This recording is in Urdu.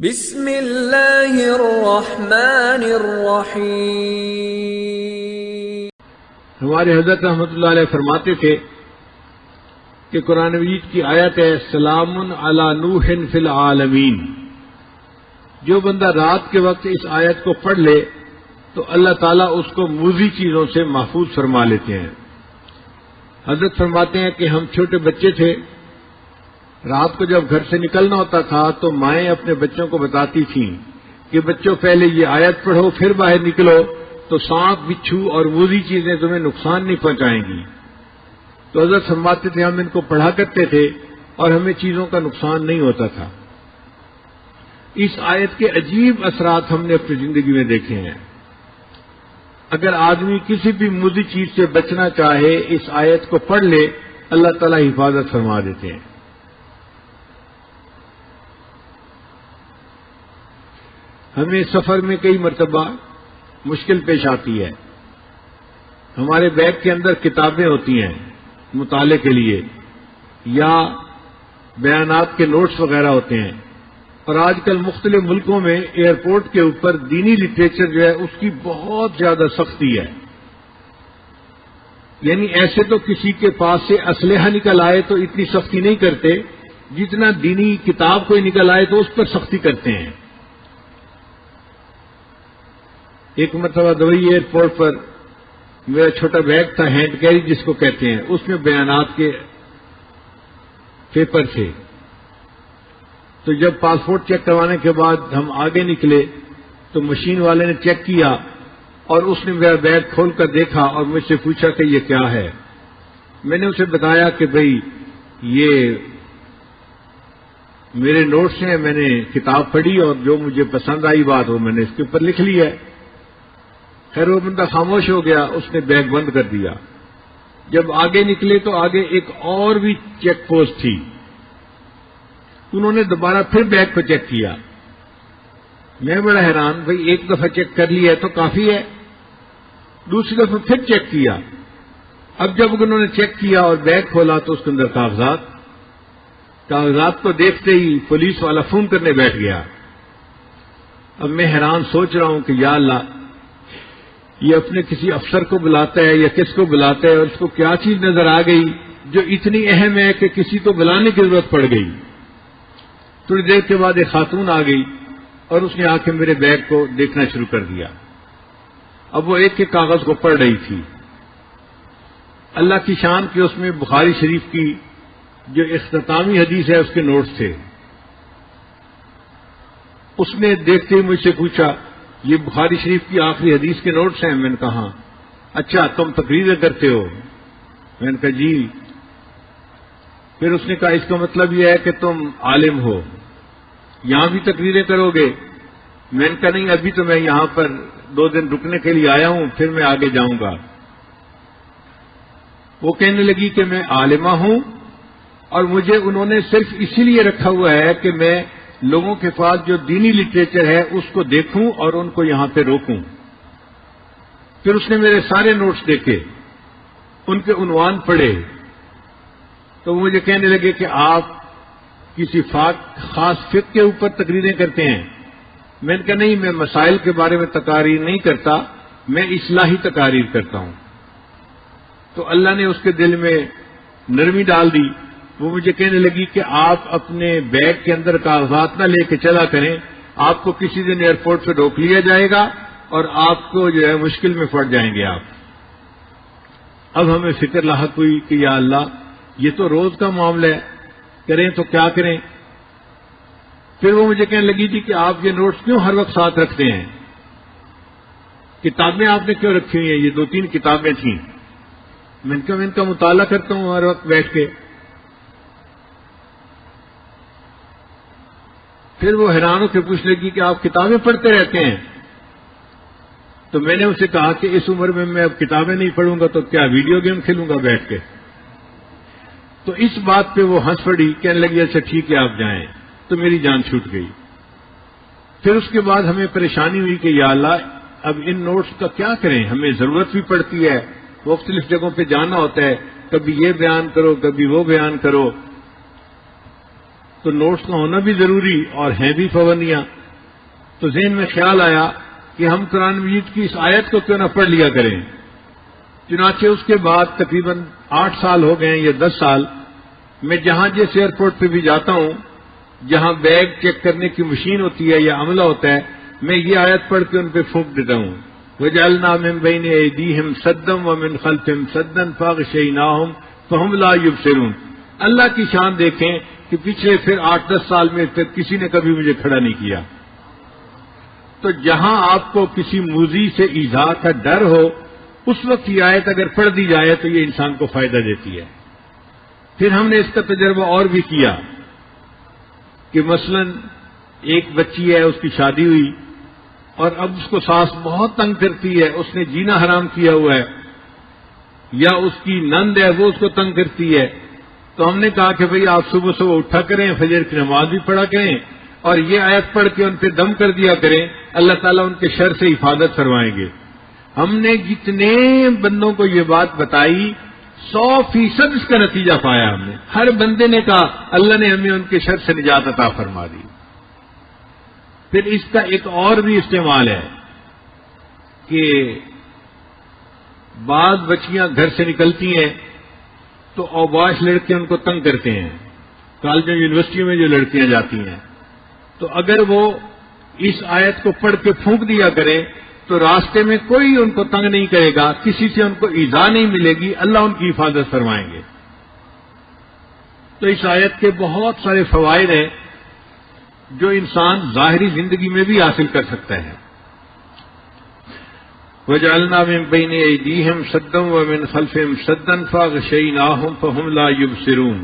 بسم اللہ الرحمن الرحیم۔ ہمارے حضرت رحمۃ اللہ علیہ فرماتے تھے کہ قرآن مجید کی آیت ہے سلام علی نوح فی العالمین۔ جو بندہ رات کے وقت اس آیت کو پڑھ لے تو اللہ تعالیٰ اس کو موذی چیزوں سے محفوظ فرما لیتے ہیں۔ حضرت فرماتے ہیں کہ ہم چھوٹے بچے تھے، رات کو جب گھر سے نکلنا ہوتا تھا تو مائیں اپنے بچوں کو بتاتی تھیں کہ بچوں پہلے یہ آیت پڑھو پھر باہر نکلو تو سانپ بچھو اور موذی چیزیں تمہیں نقصان نہیں پہنچائیں گی۔ تو حضرت فرماتے تھے ہم ان کو پڑھا کرتے تھے اور ہمیں چیزوں کا نقصان نہیں ہوتا تھا۔ اس آیت کے عجیب اثرات ہم نے اپنی زندگی میں دیکھے ہیں۔ اگر آدمی کسی بھی موذی چیز سے بچنا چاہے اس آیت کو پڑھ لے اللہ تعالیٰ حفاظت فرما دیتے ہیں۔ ہمیں سفر میں کئی مرتبہ مشکل پیش آتی ہے۔ ہمارے بیگ کے اندر کتابیں ہوتی ہیں مطالعے کے لیے یا بیانات کے نوٹس وغیرہ ہوتے ہیں، اور آج کل مختلف ملکوں میں ایئرپورٹ کے اوپر دینی لٹریچر جو ہے اس کی بہت زیادہ سختی ہے۔ یعنی ایسے تو کسی کے پاس سے اسلحہ نکل آئے تو اتنی سختی نہیں کرتے، جتنا دینی کتاب کوئی نکل آئے تو اس پر سختی کرتے ہیں۔ ایک مرتبہ دبئی ایئرپورٹ پر میرا چھوٹا بیگ تھا، ہینڈ کیری جس کو کہتے ہیں، اس میں بیانات کے پیپر تھے۔ تو جب پاسپورٹ چیک کروانے کے بعد ہم آگے نکلے تو مشین والے نے چیک کیا اور اس نے میرا بیگ کھول کر دیکھا اور مجھ سے پوچھا کہ یہ کیا ہے۔ میں نے اسے بتایا کہ بھئی یہ میرے نوٹس ہیں، میں نے کتاب پڑھی اور جو مجھے پسند آئی بات وہ میں نے اس کے اوپر لکھ لی ہے۔ خیر وہ بندہ خاموش ہو گیا، اس نے بیگ بند کر دیا۔ جب آگے نکلے تو آگے ایک اور بھی چیک پوسٹ تھی، انہوں نے دوبارہ پھر بیگ کو چیک کیا۔ میں بڑا حیران، بھئی ایک دفعہ چیک کر لیا ہے تو کافی ہے، دوسری دفعہ پھر چیک کیا۔ اب جب انہوں نے چیک کیا اور بیگ کھولا تو اس کے اندر کاغذات کو دیکھتے ہی پولیس والا فون کرنے بیٹھ گیا۔ اب میں حیران سوچ رہا ہوں کہ یا اللہ، یہ اپنے کسی افسر کو بلاتا ہے یا کس کو بلاتا ہے اور اس کو کیا چیز نظر آ گئی جو اتنی اہم ہے کہ کسی کو بلانے کی ضرورت پڑ گئی۔ تھوڑی دیر کے بعد ایک خاتون آ گئی اور اس نے آ کے میرے بیگ کو دیکھنا شروع کر دیا۔ اب وہ ایک ایک کاغذ کو پڑھ رہی تھی۔ اللہ کی شان کہ اس میں بخاری شریف کی جو اختتامی حدیث ہے اس کے نوٹس تھے۔ اس نے دیکھتے ہی مجھ سے پوچھا یہ بخاری شریف کی آخری حدیث کے نوٹس ہیں؟ میں نے کہا اچھا تم تقریریں کرتے ہو؟ میں نے کہا جی۔ پھر اس نے کہا اس کا مطلب یہ ہے کہ تم عالم ہو، یہاں بھی تقریریں کرو گے؟ میں نے کہا نہیں، ابھی تو میں یہاں پر 2 دن رکنے کے لیے آیا ہوں، پھر میں آگے جاؤں گا۔ وہ کہنے لگی کہ میں عالمہ ہوں اور مجھے انہوں نے صرف اسی لیے رکھا ہوا ہے کہ میں لوگوں کے پاس جو دینی لٹریچر ہے اس کو دیکھوں اور ان کو یہاں پہ روکوں۔ پھر اس نے میرے سارے نوٹس دیکھے، ان کے عنوان پڑھے، تو وہ مجھے کہنے لگے کہ آپ کسی خاص فقہ کے اوپر تقریریں کرتے ہیں؟ میں نے کہا نہیں، میں مسائل کے بارے میں تقاریر نہیں کرتا، میں اصلاحی تقاریر کرتا ہوں۔ تو اللہ نے اس کے دل میں نرمی ڈال دی۔ وہ مجھے کہنے لگی کہ آپ اپنے بیگ کے اندر کاغذات نہ لے کے چلا کریں، آپ کو کسی دن ایئرپورٹ پہ روک لیا جائے گا اور آپ کو جو ہے مشکل میں پڑ جائیں گے آپ۔ اب ہمیں فکر لاحق ہوئی کہ یا اللہ، یہ تو روز کا معاملہ ہے، کریں تو کیا کریں؟ پھر وہ مجھے کہنے لگی تھی کہ آپ یہ نوٹس کیوں ہر وقت ساتھ رکھتے ہیں؟ کتابیں آپ نے کیوں رکھی ہوئی ہیں؟ یہ 2-3 کتابیں تھیں۔ میں ان کا مطالعہ کرتا ہوں ہر وقت بیٹھ کے۔ پھر وہ حیران ہو کے پوچھنے لگی کہ آپ کتابیں پڑھتے رہتے ہیں؟ تو میں نے اسے کہا کہ اس عمر میں اب کتابیں نہیں پڑھوں گا تو کیا ویڈیو گیم کھیلوں گا بیٹھ کے؟ تو اس بات پہ وہ ہنس پڑی، کہنے لگی اچھا ٹھیک ہے آپ جائیں۔ تو میری جان چھوٹ گئی۔ پھر اس کے بعد ہمیں پریشانی ہوئی کہ یا اللہ، اب ان نوٹس کا کیا کریں؟ ہمیں ضرورت بھی پڑتی ہے، مختلف جگہوں پہ جانا ہوتا ہے، کبھی یہ بیان کرو کبھی وہ بیان کرو۔ تو نوٹس کا ہونا بھی ضروری اور ہیں بھی پابندیاں. تو ذہن میں خیال آیا کہ ہم قرآن مجید کی اس آیت کو کیوں نہ پڑھ لیا کریں. چنانچہ اس کے بعد تقریباً 8 سال ہو گئے یا 10 سال میں جہاں جس ایئرپورٹ پہ بھی جاتا ہوں، جہاں بیگ چیک کرنے کی مشین ہوتی ہے یا عملہ ہوتا ہے، میں یہ آیت پڑھ کے ان پہ پھونک دیتا ہوں. وَجَعَلْنَا مِن بَيْنِ أَيْدِيهِمْ سَدًّا وَمِنْ خَلْفِهِمْ سَدًّا فَأَغْشَيْنَاهُمْ فَهُمْ لَا يُبْصِرُونَ. اللہ کی شان دیکھیں کہ پچھلے پھر 8-10 سال میں پھر کسی نے کبھی مجھے کھڑا نہیں کیا. تو جہاں آپ کو کسی موذی سے ایذا کا ڈر ہو، اس وقت یہ آیت اگر پڑھ دی جائے تو یہ انسان کو فائدہ دیتی ہے. پھر ہم نے اس کا تجربہ اور بھی کیا کہ مثلا ایک بچی ہے، اس کی شادی ہوئی اور اب اس کو ساس بہت تنگ کرتی ہے، اس نے جینا حرام کیا ہوا ہے، یا اس کی نند ہے وہ اس کو تنگ کرتی ہے. تو ہم نے کہا کہ بھئی آپ صبح صبح اٹھا کریں، فجر کی نماز بھی پڑھا کریں اور یہ آیت پڑھ کے ان پہ دم کر دیا کریں، اللہ تعالیٰ ان کے شر سے حفاظت فرمائیں گے. ہم نے جتنے بندوں کو یہ بات بتائی 100% اس کا نتیجہ پایا. ہم نے ہر بندے نے کہا اللہ نے ہمیں ان کے شر سے نجات عطا فرما دی. پھر اس کا ایک اور بھی استعمال ہے کہ بعض بچیاں گھر سے نکلتی ہیں تو اوباش لڑکے ان کو تنگ کرتے ہیں. کالجوں یونیورسٹیوں میں جو لڑکیاں جاتی ہیں، تو اگر وہ اس آیت کو پڑھ کے پھونک دیا کریں تو راستے میں کوئی ان کو تنگ نہیں کرے گا، کسی سے ان کو ایذا نہیں ملے گی، اللہ ان کی حفاظت فرمائیں گے. تو اس آیت کے بہت سارے فوائد ہیں جو انسان ظاہری زندگی میں بھی حاصل کر سکتا ہے. وَجَعَلْنَا مِن بَيْنِ أَيْدِيهِمْ سَدًّا وَمِنْ خَلْفِهِمْ سَدًّا فَأَغْشَيْنَاهُمْ فَهُمْ لَا يُبْصِرُونَ.